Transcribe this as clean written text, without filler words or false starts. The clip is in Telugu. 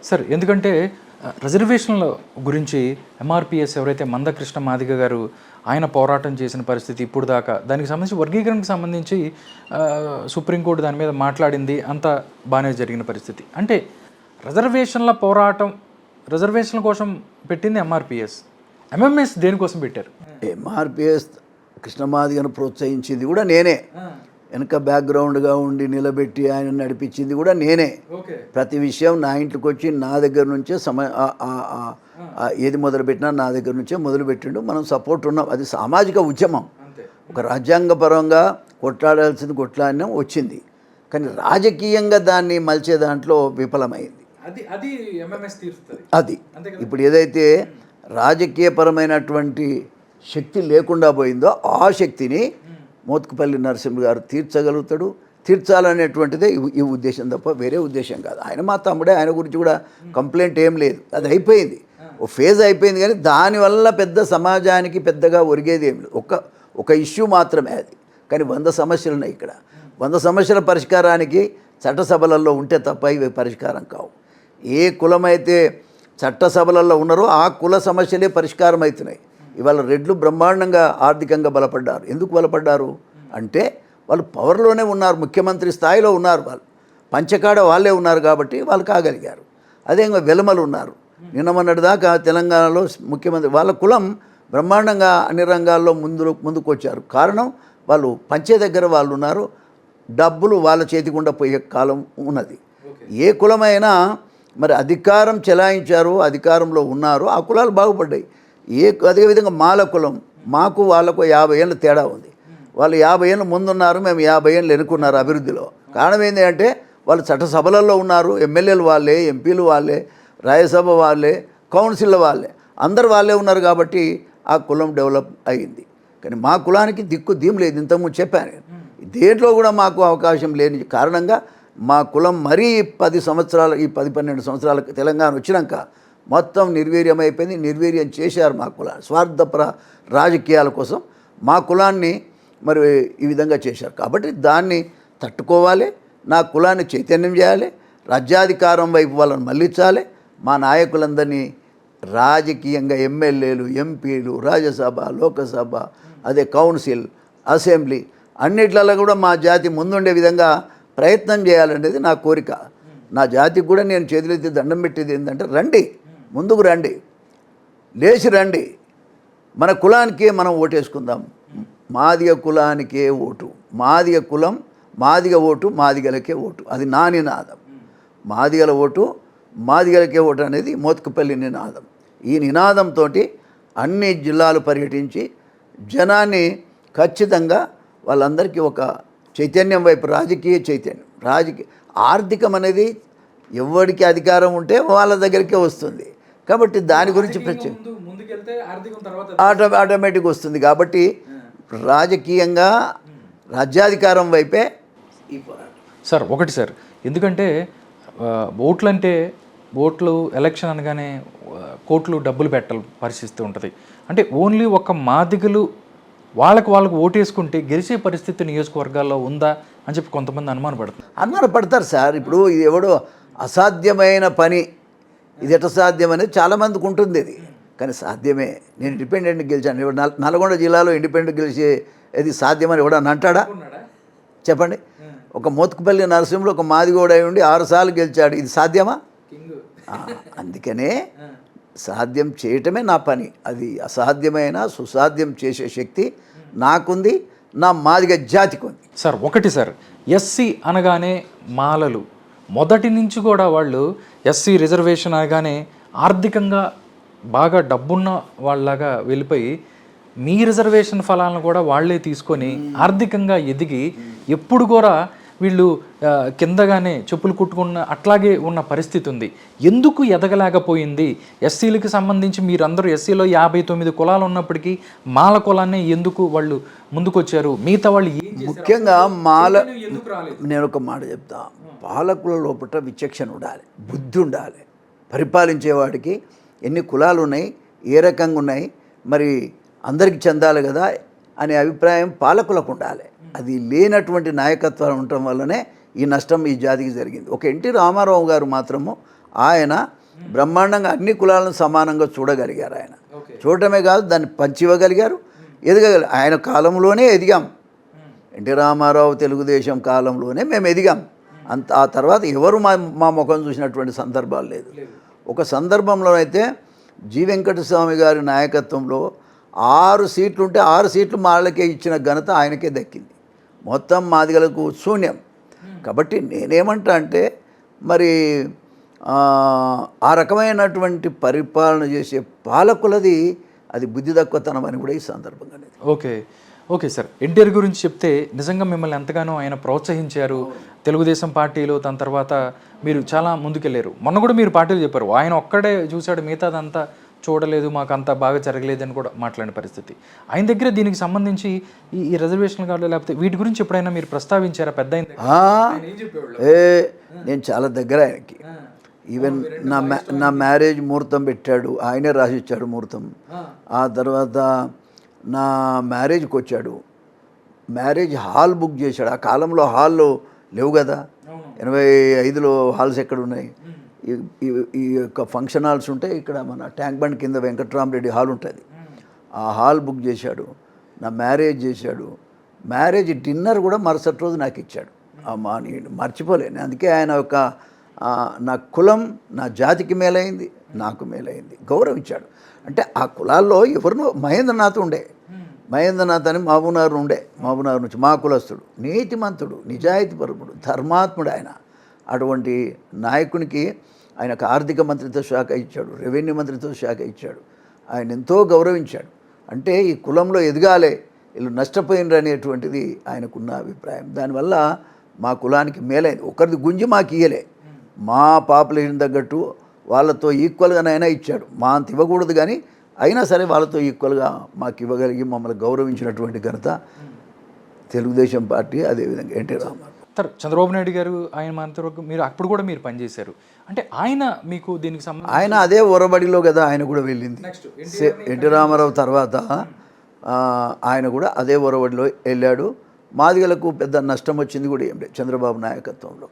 సార్ ఎందుకంటే రిజర్వేషన్ల గురించి ఎంఆర్పిఎస్ ఎవరైతే మందకృష్ణ మాదిగ గారు ఆయన పోరాటం చేసిన పరిస్థితి ఇప్పుడు దాకా దానికి సంబంధించి వర్గీకరణకు సంబంధించి సుప్రీంకోర్టు దాని మీద మాట్లాడింది అంతా బాగానే జరిగిన పరిస్థితి. అంటే రిజర్వేషన్ల పోరాటం రిజర్వేషన్ల కోసం పెట్టింది ఎంఆర్పిఎస్, ఎంఎంఎస్ దేనికోసం పెట్టారు? ఎంఆర్పిఎస్ కృష్ణమాదిగను ప్రోత్సహించింది కూడా నేనే, వెనక బ్యాక్గ్రౌండ్గా ఉండి నిలబెట్టి ఆయన నడిపించింది కూడా నేనే. ప్రతి విషయం నా ఇంట్లోకి వచ్చి నా దగ్గర నుంచే ఏది మొదలుపెట్టినా నా దగ్గర నుంచే మొదలుపెట్టిండు. మనం సపోర్ట్ ఉన్నాం. అది సామాజిక ఉద్యమం, ఒక రాజ్యాంగపరంగా కొట్లాడాల్సింది కొట్లాడినాం వచ్చింది, కానీ రాజకీయంగా దాన్ని మలిచే దాంట్లో విఫలమైంది. అది ఇప్పుడు ఏదైతే రాజకీయపరమైనటువంటి శక్తి లేకుండా పోయిందో ఆ శక్తిని మోత్కుపల్లి నరసింహ గారు తీర్చగలుగుతాడు. తీర్చాలనేటువంటిదే ఈ ఉద్దేశం తప్ప వేరే ఉద్దేశం కాదు. ఆయన మా తమ్ముడే, ఆయన గురించి కూడా కంప్లైంట్ ఏం లేదు. అది అయిపోయింది, ఓ ఫేజ్ అయిపోయింది. కానీ దానివల్ల పెద్ద సమాజానికి పెద్దగా ఒరిగేది ఏం లేదు. ఒక ఇష్యూ మాత్రమే అది. కానీ 100 సమస్యలు ఉన్నాయి ఇక్కడ. 100 సమస్యల పరిష్కారానికి చట్టసభలలో ఉంటే తప్ప ఇవి పరిష్కారం కావు. ఏ కులమైతే చట్టసభలలో ఉన్నారో ఆ కుల సమస్యలే పరిష్కారం అవుతున్నాయి. ఇవాళ రెడ్లు బ్రహ్మాండంగా ఆర్థికంగా బలపడ్డారు. ఎందుకు బలపడ్డారు అంటే వాళ్ళు పవర్లోనే ఉన్నారు, ముఖ్యమంత్రి స్థాయిలో ఉన్నారు, వాళ్ళు పంచకాడ వాళ్ళే ఉన్నారు కాబట్టి వాళ్ళు కాగలిగారు. అదే ఇంకా వెలమలు ఉన్నారు. నిన్న మొన్నటి దాకా తెలంగాణలో ముఖ్యమంత్రి వాళ్ళ కులం బ్రహ్మాండంగా అన్ని రంగాల్లో ముందుకు వచ్చారు. కారణం వాళ్ళు పంచే దగ్గర వాళ్ళు ఉన్నారు, డబ్బులు వాళ్ళ చేతికుండా పోయే కాలం ఉన్నది. ఏ కులమైనా మరి అధికారం చెలాయించారు, అధికారంలో ఉన్నారు, ఆ కులాలు బాగుపడ్డాయి. అదేవిధంగా మాల కులం, మాకు వాళ్ళకు 50 ఏళ్ళ తేడా ఉంది. వాళ్ళు 50 ఏళ్ళు ముందున్నారు, మేము 50 ఏళ్ళు వెనుకున్నారు అభివృద్ధిలో. కారణం ఏంటి అంటే వాళ్ళు చట్టసభలలో ఉన్నారు, ఎమ్మెల్యేలు వాళ్ళే, ఎంపీలు వాళ్ళే, రాజ్యసభ వాళ్ళే, కౌన్సిల్ వాళ్ళే, అందరు వాళ్ళే ఉన్నారు కాబట్టి ఆ కులం డెవలప్ అయ్యింది. కానీ మా కులానికి దిక్కు లేదు. ఇంతకుముందు చెప్పాను, దేంట్లో కూడా మాకు అవకాశం లేని కారణంగా మా కులం మరీ 10 సంవత్సరాలు, ఈ 10-12 సంవత్సరాలకు తెలంగాణ వచ్చినాక మొత్తం నిర్వీర్యమైపోయింది. నిర్వీర్యం చేశారు మా కులాన్ని, స్వార్థపర రాజకీయాల కోసం మా కులాన్ని మరి ఈ విధంగా చేశారు. కాబట్టి దాన్ని తట్టుకోవాలి, నా కులాన్ని చైతన్యం చేయాలి, రాజ్యాధికారం వైపు వాళ్ళని మళ్ళించాలి. మా నాయకులందరినీ రాజకీయంగా ఎమ్మెల్యేలు, ఎంపీలు, రాజ్యసభ, లోకసభ, అదే కౌన్సిల్, అసెంబ్లీ అన్నిట్లలో కూడా మా జాతి ముందుండే విధంగా ప్రయత్నం చేయాలనేది నా కోరిక. నా జాతికి కూడా నేను చేతులెత్తి దండం పెట్టేది ఏంటంటే రండి, ముందుకు రండి, లేచి రండి, మన కులానికే మనం ఓటేసుకుందాం. మాదిగ కులానికే ఓటు, మాదిగ కులం, మాదిగ ఓటు, మాదిగలకే ఓటు. అది నా నినాదం. మాదిగల ఓటు, మాదిగలకే ఓటు అనేది మోత్కుపల్లి నినాదం. ఈ నినాదంతో అన్ని జిల్లాలు పర్యటించి జనాన్ని ఖచ్చితంగా వాళ్ళందరికీ ఒక చైతన్యం వైపు, రాజకీయ చైతన్యం, ఆర్థికం అనేది ఎవరికి అధికారం ఉంటే వాళ్ళ దగ్గరికే వస్తుంది. కాబట్టి దాని గురించి ఆటోమేటిక్ వస్తుంది. కాబట్టి రాజకీయంగా రాజ్యాధికారం వైపే ఈ పోరాటం. సార్ ఒకటి సార్, ఎందుకంటే ఓట్లు ఎలక్షన్ అనగానే కోట్లు డబ్బులు పెట్టాలి పరిస్థితి ఉంటుంది. అంటే ఓన్లీ ఒక మాదిగలు వాళ్ళకు ఓటేసుకుంటే గెలిచే పరిస్థితి నియోజకవర్గాల్లో ఉందా అని చెప్పి కొంతమంది అనుమానపడతారు సార్. ఇప్పుడు ఇది ఎవడో అసాధ్యమైన పని, ఇది ఎట్లా సాధ్యం అనేది చాలామందికి ఉంటుంది. ఇది కానీ సాధ్యమే. నేను ఇండిపెండెంట్ గెలిచాను. ఇప్పుడు నల్గొండ జిల్లాలో ఇండిపెండెంట్ గెలిచే ఇది సాధ్యమని ఎవడన్నా అంటాడా? చెప్పండి. ఒక మోత్కుపల్లి నరసింహులు ఒక మాదిగోడ ఉండి 6 సార్లు గెలిచాడు. ఇది సాధ్యమా? అందుకనే సాధ్యం చేయటమే నా పని. అది అసాధ్యమైన సుసాధ్యం చేసే శక్తి నాకుంది, నా మాదిగ జాతికి ఉంది. సార్ ఒకటి సార్, ఎస్సీ అనగానే మాలలు మొదటి నుంచి కూడా వాళ్ళు ఎస్సీ రిజర్వేషన్ అనగానే ఆర్థికంగా బాగా డబ్బున్న వాళ్ళలాగా వెళ్ళిపోయి మీ రిజర్వేషన్ ఫలాలను కూడా వాళ్ళే తీసుకొని ఆర్థికంగా ఎదిగి ఎప్పుడు కూడా వీళ్ళు కిందగానే చెప్పులు కుట్టుకున్న అట్లాగే ఉన్న పరిస్థితి ఉంది. ఎందుకు ఎదగలేకపోయింది? ఎస్సీలకు సంబంధించి మీరందరూ ఎస్సీలో 59 కులాలు ఉన్నప్పటికీ మాల కులాన్ని ఎందుకు వాళ్ళు ముందుకొచ్చారు? మిగతా వాళ్ళు ముఖ్యంగా నేను ఒక మాట చెప్తా, పాలకుల లోపల విచక్షణ ఉండాలి, బుద్ధి ఉండాలి. పరిపాలించేవాడికి ఎన్ని కులాలు ఉన్నాయి, ఏ రకంగా ఉన్నాయి, మరి అందరికీ చెందాలి కదా అనే అభిప్రాయం పాలకులకు ఉండాలి. అది లేనటువంటి నాయకత్వం ఉండటం వల్లనే ఈ నష్టం ఈ జాతికి జరిగింది. ఒక ఎన్టీ రామారావు గారు మాత్రము ఆయన బ్రహ్మాండంగా అన్ని కులాలను సమానంగా చూడగలిగారు. ఆయన చూడటమే కాదు, దాన్ని పంచివ్వగలిగారు, ఎదగగలిగారు. ఆయన కాలంలోనే ఎదిగాం. ఎన్టీ రామారావు తెలుగుదేశం కాలంలోనే మేము ఎదిగాం. ఆ తర్వాత ఎవరు మా ముఖం చూసినటువంటి సందర్భాలు లేదు. ఒక సందర్భంలో అయితే జి వెంకటస్వామి గారి నాయకత్వంలో 6 సీట్లు ఉంటే 6 సీట్లు వాళ్ళకే ఇచ్చిన ఘనత ఆయనకే దక్కింది. మొత్తం మాదిగలకు శూన్యం. కాబట్టి నేనేమంటా అంటే మరి ఆ రకమైనటువంటి పరిపాలన చేసే పాలకులది అది బుద్ధి తక్కువతనం అని కూడా ఈ సందర్భంగా. ఓకే సార్, ఎన్టీఆర్ గురించి చెప్తే నిజంగా మిమ్మల్ని ఎంతగానో ఆయన ప్రోత్సహించారు. తెలుగుదేశం పార్టీలో దాని తర్వాత మీరు చాలా ముందుకెళ్ళారు. మొన్న కూడా మీరు పార్టీలు చెప్పారు, ఆయన ఒక్కడే చూశాడు, మిగతాదంతా చూడలేదు, మాకు అంత బాగా జరగలేదని కూడా మాట్లాడిన పరిస్థితి. ఆయన దగ్గర దీనికి సంబంధించి ఈ రిజర్వేషన్ కార్డు లేకపోతే వీటి గురించి ఎప్పుడైనా మీరు ప్రస్తావించారా? పెద్ద నేను చాలా దగ్గర ఆయనకి. ఈవెన్ నా మ్యారేజ్ ముహూర్తం పెట్టాడు, ఆయనే రాసిచ్చాడు ముహూర్తం. ఆ తర్వాత నా మ్యారేజ్కి వచ్చాడు, మ్యారేజ్ హాల్ బుక్ చేశాడు. ఆ కాలంలో హాల్లో లేవు కదా, 85లో హాల్స్ ఎక్కడ ఉన్నాయి? ఈ యొక్క ఫంక్షన్ హాల్స్ ఉంటాయి. ఇక్కడ మన ట్యాంక్ బండ్ కింద వెంకట్రామరెడ్డి హాల్ ఉంటుంది. ఆ హాల్ బుక్ చేశాడు, నా మ్యారేజ్ చేశాడు. మ్యారేజ్ డిన్నర్ కూడా మరుసటి రోజు నాకు ఇచ్చాడు. నేను మర్చిపోలేను. అందుకే ఆయన యొక్క నా కులం నా జాతికి మేలైంది, నాకు మేలైంది, గౌరవించాడు. అంటే ఆ కులాల్లో ఎవరినో మహేంద్రనాథ్ ఉండే, మహేంద్రనాథ్ అని మహబూబ్నగర్ ఉండే, మహబూబ్నగర్ నుంచి మా కులస్తుడు, నీతిమంతుడు, నిజాయితీపరుడు, ధర్మాత్ముడు ఆయన. అటువంటి నాయకునికి ఆయనకు ఆర్థిక మంత్రిత్వ శాఖ ఇచ్చాడు, రెవెన్యూ మంత్రిత్వ శాఖ ఇచ్చాడు. ఆయన ఎంతో గౌరవించాడు. అంటే ఈ కులంలో ఎదగాలే, వీళ్ళు నష్టపోయినరు అనేటువంటిది ఆయనకున్న అభిప్రాయం. దానివల్ల మా కులానికి మేలైంది. ఒకరిది గుంజి మాకు ఇయ్యలే, మా పాపులేషన్ తగ్గట్టు వాళ్ళతో ఈక్వల్గానైనా ఇచ్చాడు. మా అంత ఇవ్వకూడదు కానీ అయినా సరే వాళ్ళతో ఈక్వల్గా మాకు ఇవ్వగలిగి మమ్మల్ని గౌరవించినటువంటి ఘనత తెలుగుదేశం పార్టీ, అదేవిధంగా ఎన్టీ రామారావు. చంద్రబాబు నాయుడు గారు ఆయన మంత్రివర్గం మీరు అప్పుడు కూడా మీరు పనిచేశారు. అంటే ఆయన మీకు దీనికి సంబంధించి ఆయన అదే ఒరబడిలో కదా ఆయన కూడా వెళ్ళింది. ఎన్టీ రామారావు తర్వాత ఆయన కూడా అదే ఒరబడిలో వెళ్ళాడు. మాదిగలకు పెద్ద నష్టం వచ్చింది కూడా ఏం లేదు చంద్రబాబు నాయకత్వంలో.